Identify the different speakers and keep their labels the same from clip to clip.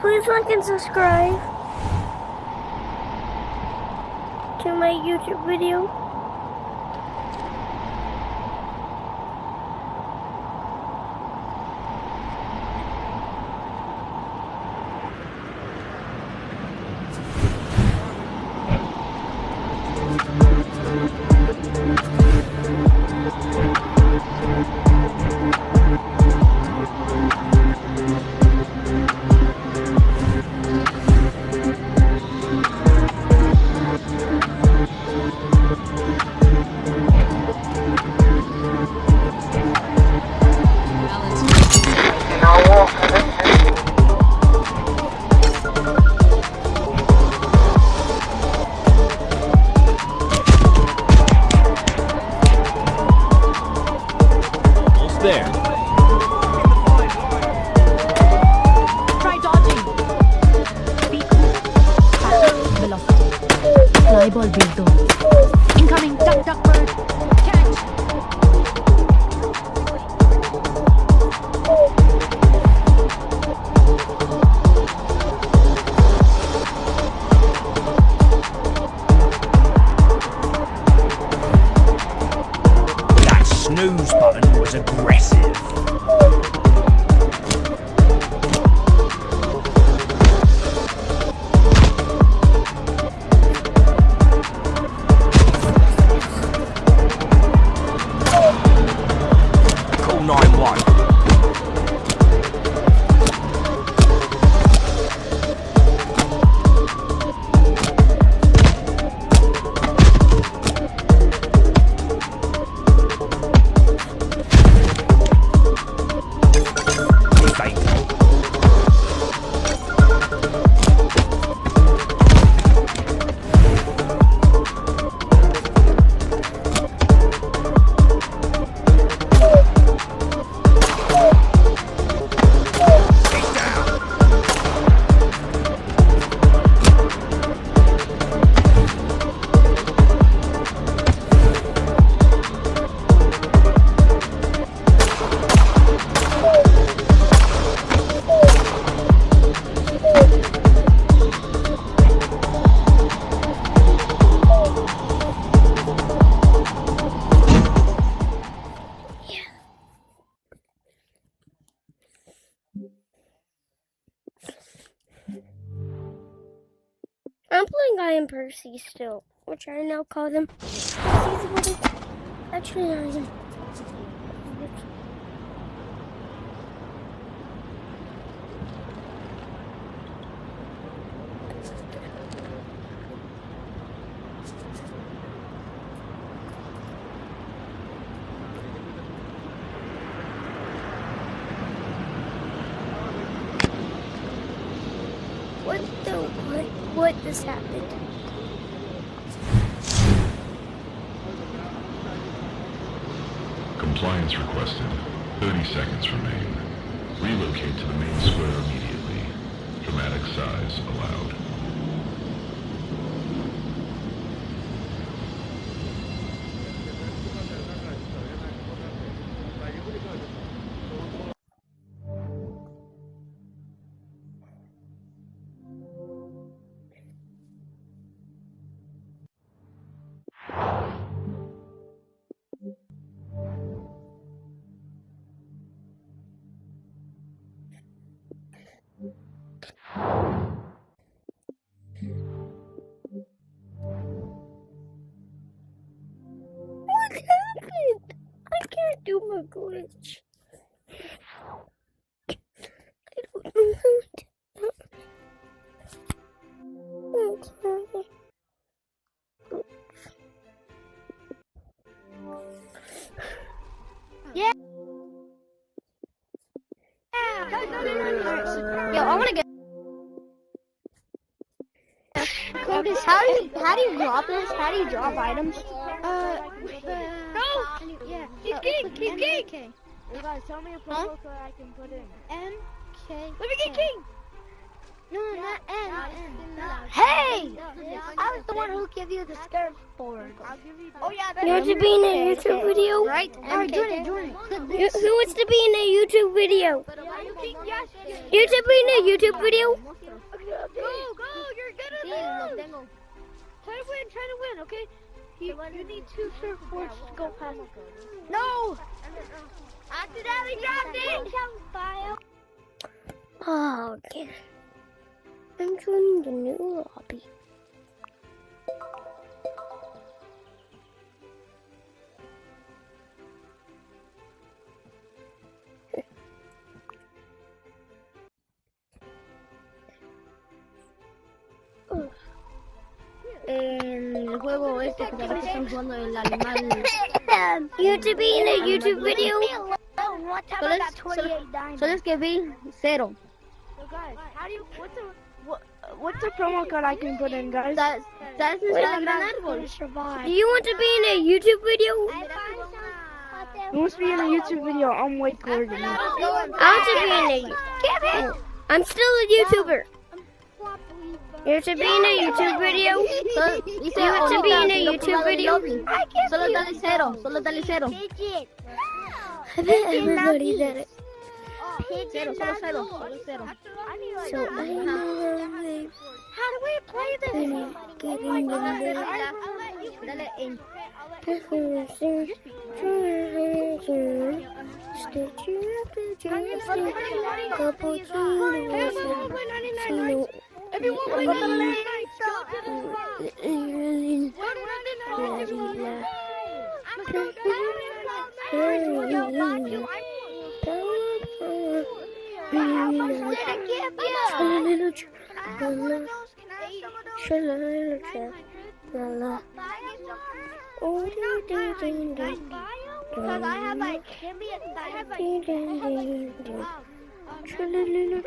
Speaker 1: Please like and subscribe to my YouTube video.
Speaker 2: There.
Speaker 3: Try dodging. Be cool. Fast velocity. Fly ball build. Incoming. Duck, duck, bird. Catch.
Speaker 2: That snooze button was aggressive. Call 911.
Speaker 1: I'm playing Guy and Percy still, which I now call them. Actually, not even. What just happened?
Speaker 4: Compliance requested. 30 seconds remain. Relocate to the main square immediately. Dramatic size allowed.
Speaker 1: What happened? I can't do my glitch. I don't know how to. Okay. Yeah. Yo, I wanna get. Codis, how do you drop this? How do you drop items?
Speaker 5: Yeah.
Speaker 1: He's king.
Speaker 5: You guys tell me a promo code I can put in.
Speaker 1: MK.
Speaker 5: Let me get king.
Speaker 1: No, not N. Hey! I was the one who gave you the skateboard. Oh yeah,
Speaker 5: You want to be in a YouTube video?
Speaker 1: right? Alright, join it.
Speaker 5: Who wants to be in a YouTube video? You want to be in a YouTube video?
Speaker 1: Go, you're good at this. Try to win, okay? You need 2 surfboards to go past. No! Accidentally dropped it!
Speaker 5: Oh, okay. I'm joining the new lobby.
Speaker 1: El juego este que ahorita estamos jugando, el animal.
Speaker 5: You want to be in a YouTube video?
Speaker 1: Solo es que vi 0.
Speaker 6: What's the promo code I can put in, guys?
Speaker 1: ¿Sabes el gran árbol?
Speaker 5: Do you want to be in a YouTube video?
Speaker 6: Who wants to be in a YouTube video? I'm Wade Gordon.
Speaker 5: I want to be in a. I'm still a YouTuber. You want to be in a YouTube video? You want to be in a YouTube video?
Speaker 1: Solo dale 0, solo dale 0.
Speaker 5: I bet everybody did it.
Speaker 1: 0, solo 0, solo 0.
Speaker 5: So I know
Speaker 1: How do we play this?
Speaker 5: getting
Speaker 1: Dale in. Everyone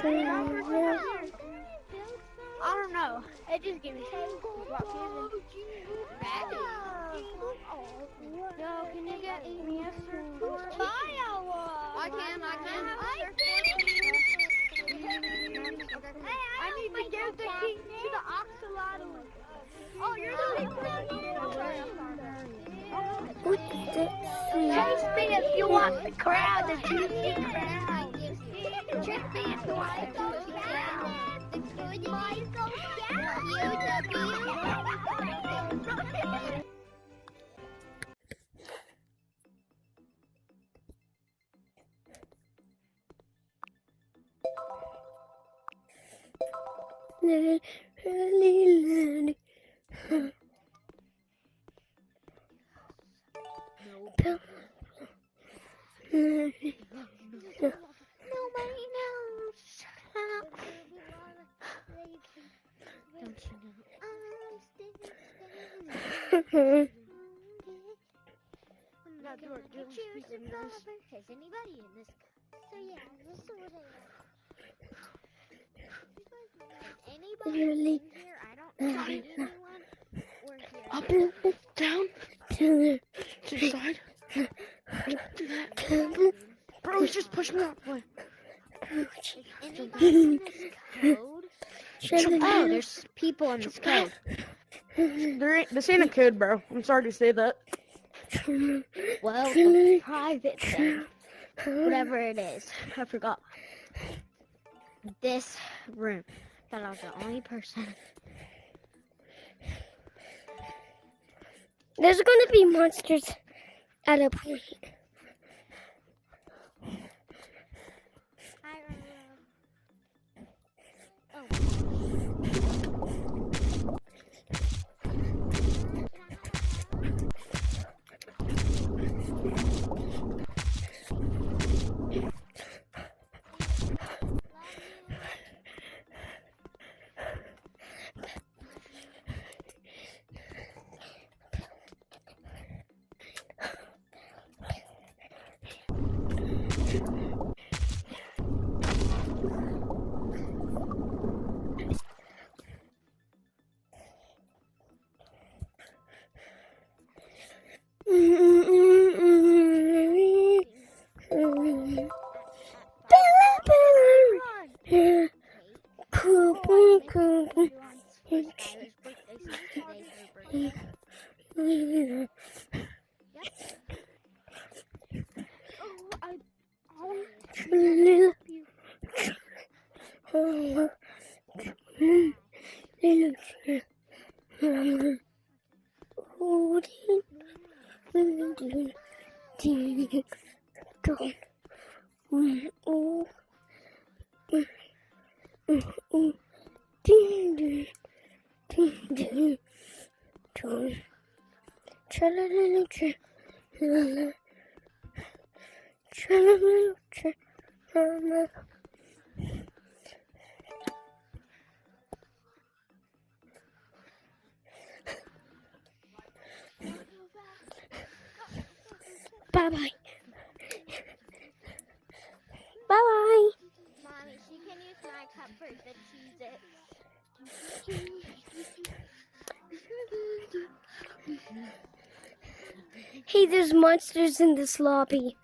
Speaker 1: play I don't know. It just gave me Yo, can you get me a surfboard? I can. I need to give the key to the axolotl. Oh, you're the Chase me if you want the crowd, the juicy crowd. Chase me if you want the juicy crowd. Nobody knows. Don't you know? Has anybody in this? So yeah, this is what anybody
Speaker 5: Really?
Speaker 1: in here? I don't know anyone. We're here.
Speaker 6: Up, down, to the side. Do that. Bro, he's just pushed me out. Boy.
Speaker 1: Anybody in this code? Oh, there's people in this code.
Speaker 6: This ain't a code, bro. I'm sorry to say that.
Speaker 1: Well, the private thing. Whatever it is. I forgot. This room. That I was the only person.
Speaker 5: There's going to be monsters at a point. Poop. Bye-bye. Bye-bye.
Speaker 1: Mommy, she can use my cup for the cheese.
Speaker 5: Hey, there's monsters in this lobby.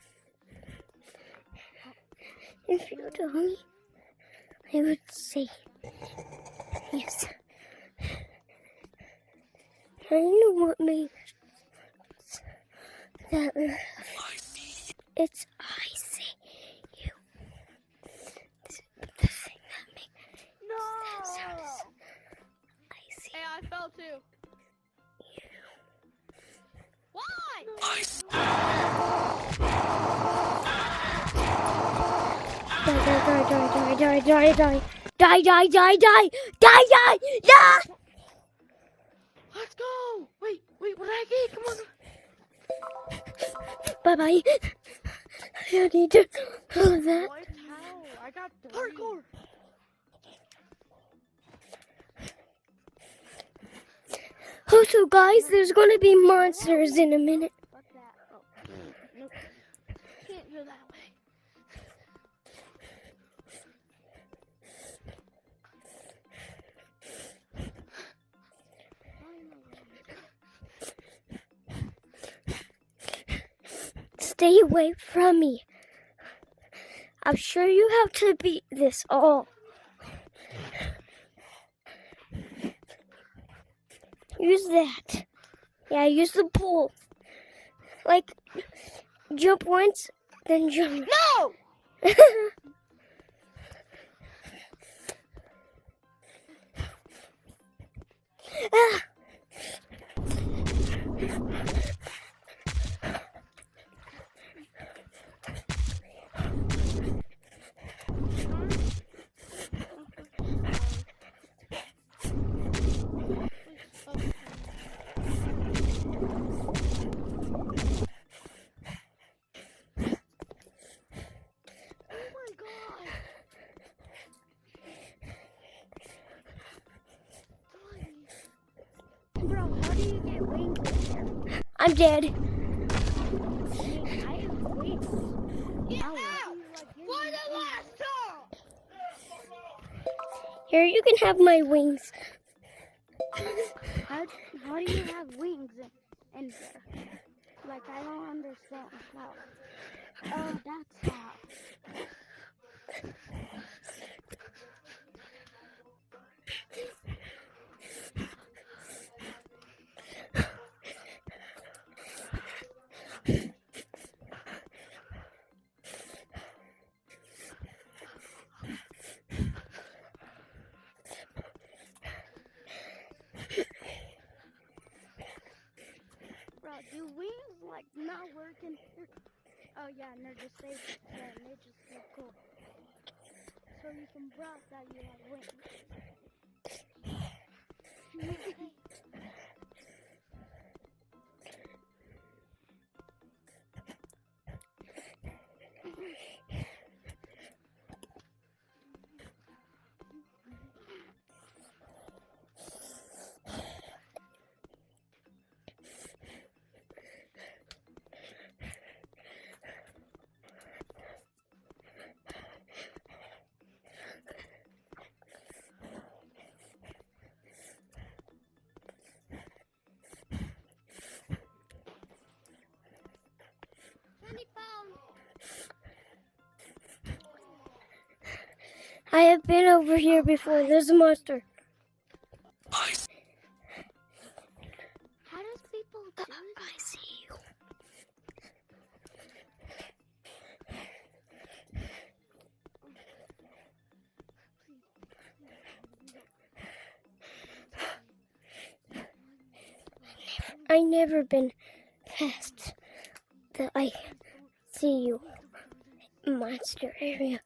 Speaker 5: If you don't, I would say yes. I know what makes that laugh. It's I say you. The thing that makes that sound is I say
Speaker 6: Hey, I fell too.
Speaker 1: Why?
Speaker 5: Die.
Speaker 6: Let's go. Wait, what did I get? Come on.
Speaker 5: Bye-bye. I don't need to all of that.
Speaker 6: What? How? I got parkour.
Speaker 5: Also, guys, there's going to be monsters in a minute.
Speaker 1: Fuck that. Oh, nope. Can't go that way.
Speaker 5: Stay away from me. I'm sure you have to beat this all. Use that. Yeah, use the pole. Like, jump once, then jump.
Speaker 1: No!
Speaker 5: Ah.
Speaker 1: Bro, how do you get wings?
Speaker 5: I'm dead.
Speaker 1: I have wings. Get out! For the last time!
Speaker 5: Here, you can have my wings.
Speaker 1: How do you have wings in there? Like, I don't understand how. Oh, that's how. Bro, do wings, like, not work in here? Oh, yeah, and they're just safe. Yeah, and they're just so cool. So you can brag that you have wings.
Speaker 5: I have been over here before. There's a monster.
Speaker 1: How does people do that?
Speaker 5: I see you. I never been past the I see you monster area.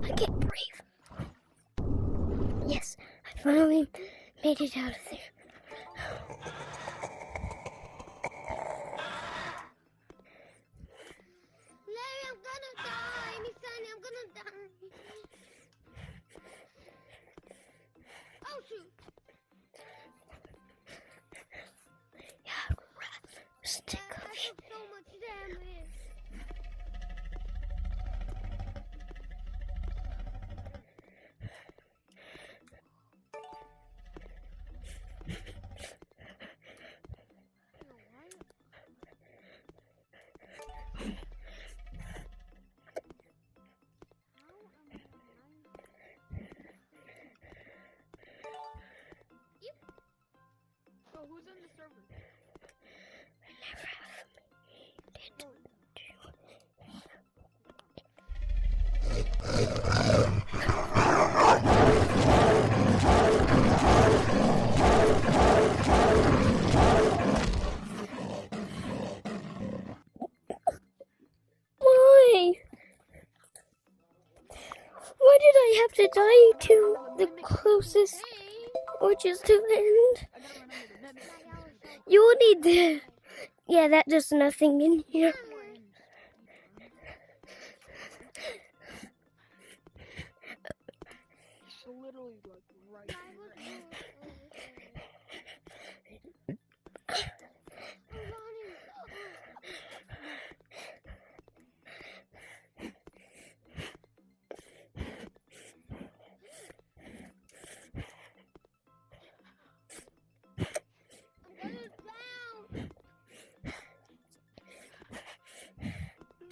Speaker 5: I can't breathe. Yes, I finally made it out of there.
Speaker 1: Larry, I'm gonna die. Miss Sunny, I'm gonna die. Oh shoot.
Speaker 5: Yeah, stick
Speaker 1: I
Speaker 5: of
Speaker 1: took so much damage.
Speaker 6: So who's in the server?
Speaker 5: Why? Why did I have to die to the closest, which is to the end? You will need the... Yeah, that does nothing in here.
Speaker 6: It's literally like right here.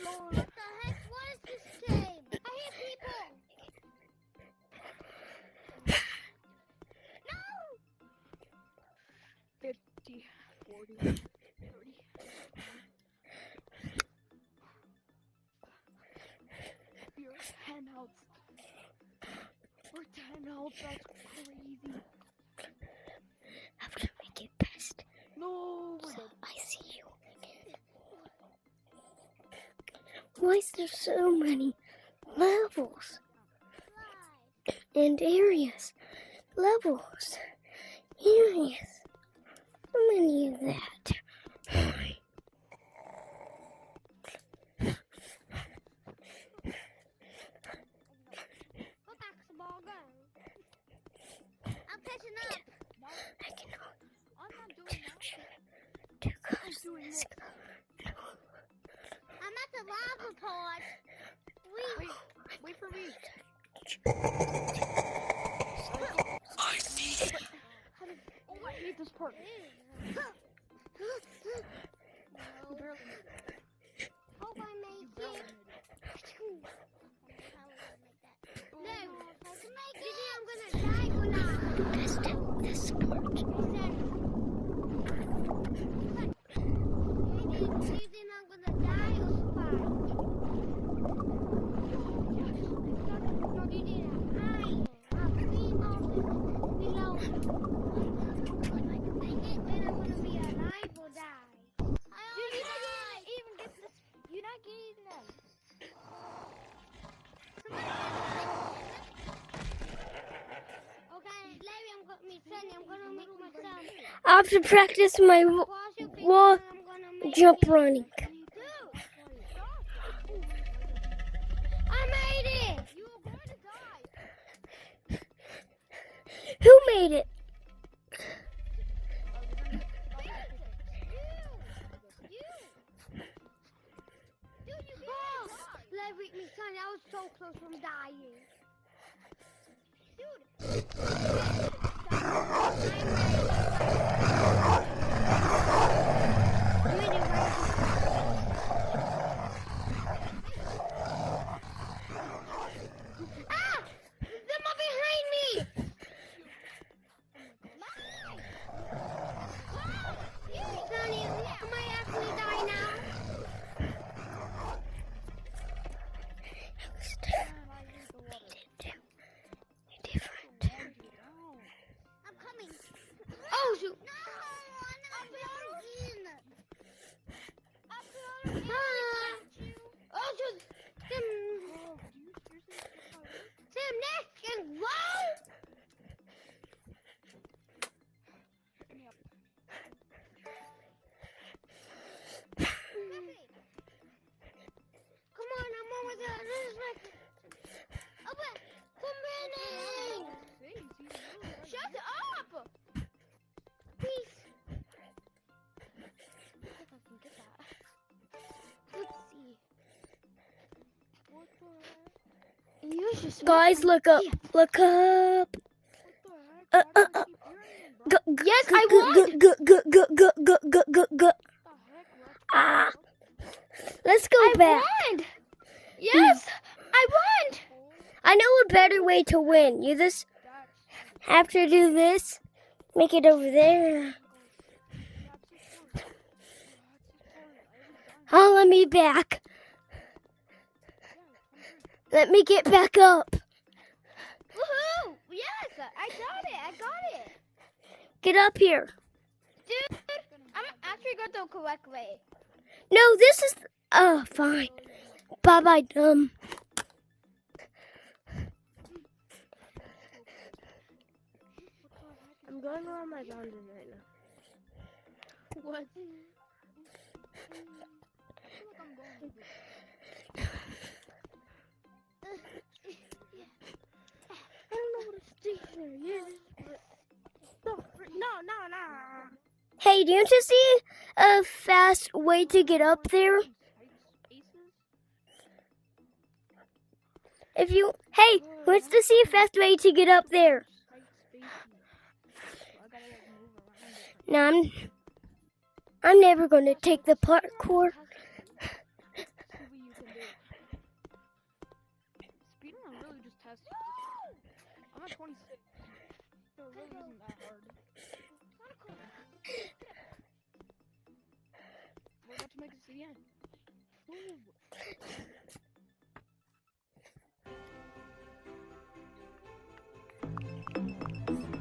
Speaker 1: What the heck? What is this game? I hit people. No!
Speaker 6: 50, 40, 30. You're 10 health. We're 10 health, that's crazy.
Speaker 5: I have to make it past.
Speaker 6: No, we're
Speaker 5: So
Speaker 6: dead.
Speaker 5: I see you again. Why is there so many levels and areas? Levels, areas. How many of that?
Speaker 1: Go back to the ball, go. I'm catching up.
Speaker 5: I can
Speaker 6: I'm not doing that.
Speaker 5: do this.
Speaker 1: I'm at the lava pod.
Speaker 6: Wait for me. Oh, I hate this part. You barely made it.
Speaker 1: Hope I make
Speaker 6: Barely
Speaker 1: it.
Speaker 6: made
Speaker 1: No, if I can make it, I'm gonna die or not.
Speaker 5: Best at this part.
Speaker 1: Do you think I'm gonna die or survive? No, do you think I'm three monsters below me. If I can make it, then I'm gonna be alive or die. You're not even get this. You're not getting them. Okay, Larry, I'm gonna make myself.
Speaker 5: I have to practice my wall jump running.
Speaker 1: I made it! You were going to die.
Speaker 5: Who made it?
Speaker 1: You! was so close from dying. Dude. Ah! Them are behind me! Sonny, am I actually die now? I'm coming. Oh, shoot. No, oh, shoot. Sam, next and low. Come on, I'm over there. This is my... Open! Come in! Shut up! Please. Let's see if I can get that. Let's see. What the heck? You just...
Speaker 5: Guys, look up. Look up.
Speaker 1: Yes, I won!
Speaker 5: Ah. Let's go
Speaker 1: I
Speaker 5: back.
Speaker 1: won! Yes, I won!
Speaker 5: I know a better way to win. You just have to do this. Make it over there. Oh, let me back. Let me get back up.
Speaker 1: Woohoo! Yes, I got it. I got it.
Speaker 5: Get up here.
Speaker 1: Dude, I'm actually going the correct way.
Speaker 5: No, this is... Oh, fine. Bye-bye, dumb.
Speaker 1: I'm going around my boundary right now. What? I don't know what a stationary is, but... No.
Speaker 5: Hey, do you want to see a fast way to get up there? If you... Hey, who wants to see a fast way to get up there? No, I'm never going to take the parkour.
Speaker 6: Speedrun really just tests. I'm at 26. So it really isn't that hard. We're about to make it to the end.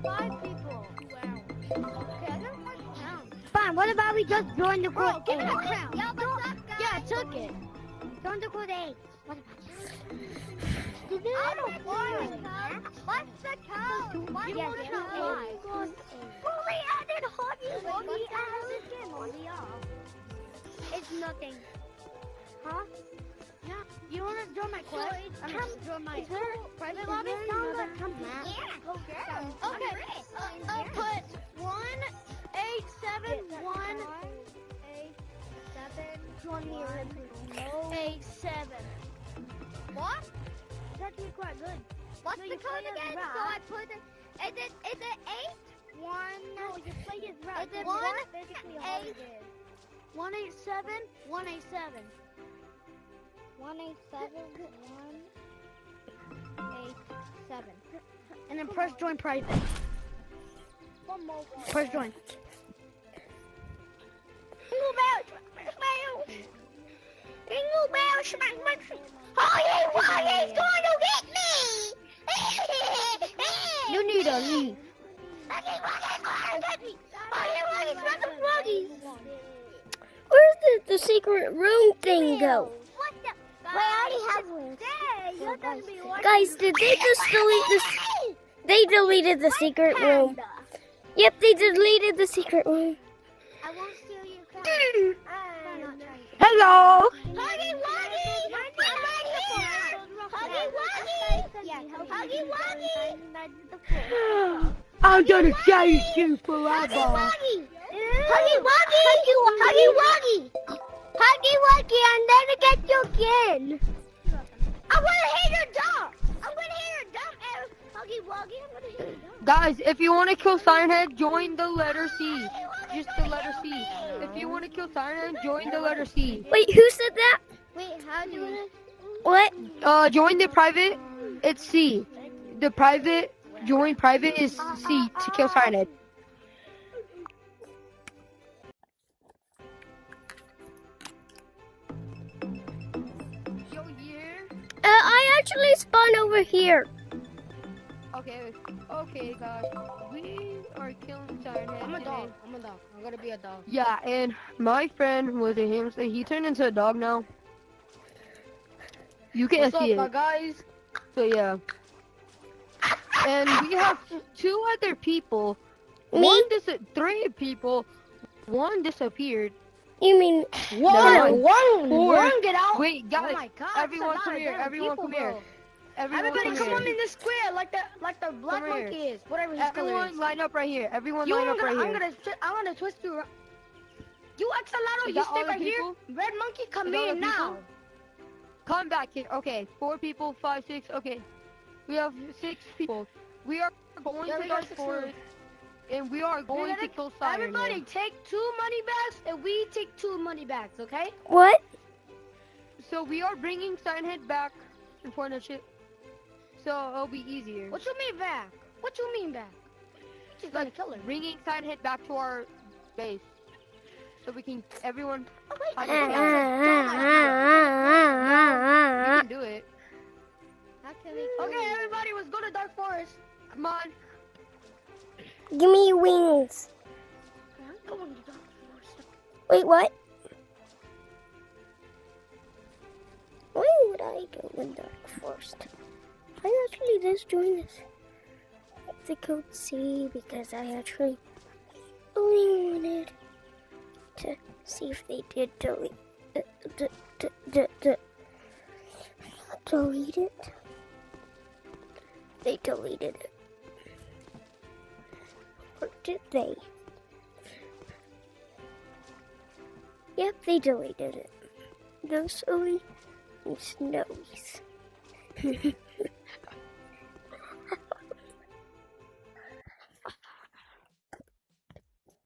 Speaker 1: Five people. Wow. Okay, I got a crown. Fine, what about we just join the group? Give me the crown. Yeah, what's up, guys? Yeah, I took it. Join the group A. What about you? What's the code? What's the code? Fully added Huggy It's nothing. Huh?
Speaker 6: Yeah, you wanna join my quest? I'm gonna join my private lobby?
Speaker 1: Yeah. Okay. Put 1871 87. What? That's quite good. What's the code again? So I put it. Is it 8? 1. No, your plate is right. Is it 1? 8. 187. 187. 187. 187.
Speaker 6: And then press join private.
Speaker 1: One more.
Speaker 6: Press join.
Speaker 1: Jingle bell, jingle bell, smack, smack, smack. Huggy Wuggy's going to get me!
Speaker 5: You need a leave.
Speaker 1: Huggy Wuggy's going to get me! Huggy Wuggy's got the froggies!
Speaker 5: Where's the secret room thing go?
Speaker 1: What the? Wait, I already have one. You're gonna be one.
Speaker 5: Guys, did they just delete this? They deleted the secret room. Yep, they deleted the secret room.
Speaker 1: I won't steal your crown.
Speaker 6: Hello!
Speaker 1: Huggy Wuggy! I'm right here! Huggy Wuggy! Huggy Wuggy!
Speaker 6: I'm gonna chase you forever.
Speaker 1: Huggy Wuggy! Huggy Wuggy! Huggy Wuggy! Huggy Wuggy, I'm gonna get you again! Oh I'm gonna hit your dump. I'm gonna hit your dump, Huggy Wuggy. I'm gonna hit your dump.
Speaker 6: Guys, if you want to kill Siren Head, join the letter C. Just the letter C. If you want to kill Siren Head, join the letter C.
Speaker 5: Wait, who said that?
Speaker 1: Wait, how do you wanna?
Speaker 5: What?
Speaker 6: Join the private. It's C. The private. Join private is C to kill Siren Head. Yo, here.
Speaker 5: I actually spawned over here.
Speaker 6: Okay, guys. We are killing Siren Head.
Speaker 1: I'm a
Speaker 6: today.
Speaker 1: dog. I'm gonna be a dog.
Speaker 6: Yeah, and my friend was a hamster. He turned into a dog now. You can't see it.
Speaker 1: guys?
Speaker 6: So yeah. And we have 2 other people.
Speaker 5: Me?
Speaker 6: Three people. One disappeared.
Speaker 5: You mean
Speaker 1: One get out.
Speaker 6: Wait, guys.
Speaker 1: Oh my God!
Speaker 6: Everyone
Speaker 1: that's a
Speaker 6: come
Speaker 1: lot
Speaker 6: here.
Speaker 1: of
Speaker 6: Everyone
Speaker 1: people,
Speaker 6: come here.
Speaker 1: bro.
Speaker 6: Everybody
Speaker 1: come on
Speaker 6: here.
Speaker 1: in the square, like the black
Speaker 6: Come here.
Speaker 1: monkey is. Whatever his color
Speaker 6: Everyone
Speaker 1: is.
Speaker 6: line up right here. Everyone
Speaker 1: You
Speaker 6: line
Speaker 1: I'm
Speaker 6: up right
Speaker 1: gonna,
Speaker 6: here.
Speaker 1: I'm gonna twist you. You Axolotl,
Speaker 6: Is
Speaker 1: you
Speaker 6: that all
Speaker 1: stay
Speaker 6: the
Speaker 1: right here.
Speaker 6: people?
Speaker 1: Red monkey, come
Speaker 6: Is that all
Speaker 1: in
Speaker 6: the
Speaker 1: now.
Speaker 6: people? Come back here. Okay, 4 people, 5, 6. Okay, we have 6 people. We are going
Speaker 1: Yeah,
Speaker 6: to
Speaker 1: we
Speaker 6: Dark
Speaker 1: got 6
Speaker 6: Forest, and we are going to kill Siren
Speaker 1: Everybody
Speaker 6: Head.
Speaker 1: take 2 money bags, and we take 2 money bags, okay?
Speaker 5: what?
Speaker 6: So we are bringing Siren Head back in partnership, so it'll be easier.
Speaker 1: What you mean back? What you mean back? She's gonna kill her.
Speaker 6: Bringing Siren Head back to our base, so we can everyone.
Speaker 1: Oh, wait.
Speaker 6: I
Speaker 1: Okay,
Speaker 6: You can do it.
Speaker 1: everybody, let's go to Dark Forest.
Speaker 6: Come on.
Speaker 5: Give me wings.
Speaker 1: I'm going to Dark Forest.
Speaker 5: Wait, what? Why would I go in Dark Forest? I actually just joined this. The code C because I actually only wanted to see if they did delete delete it. They deleted it. Or did they? Yep, they deleted it. No silly snowies.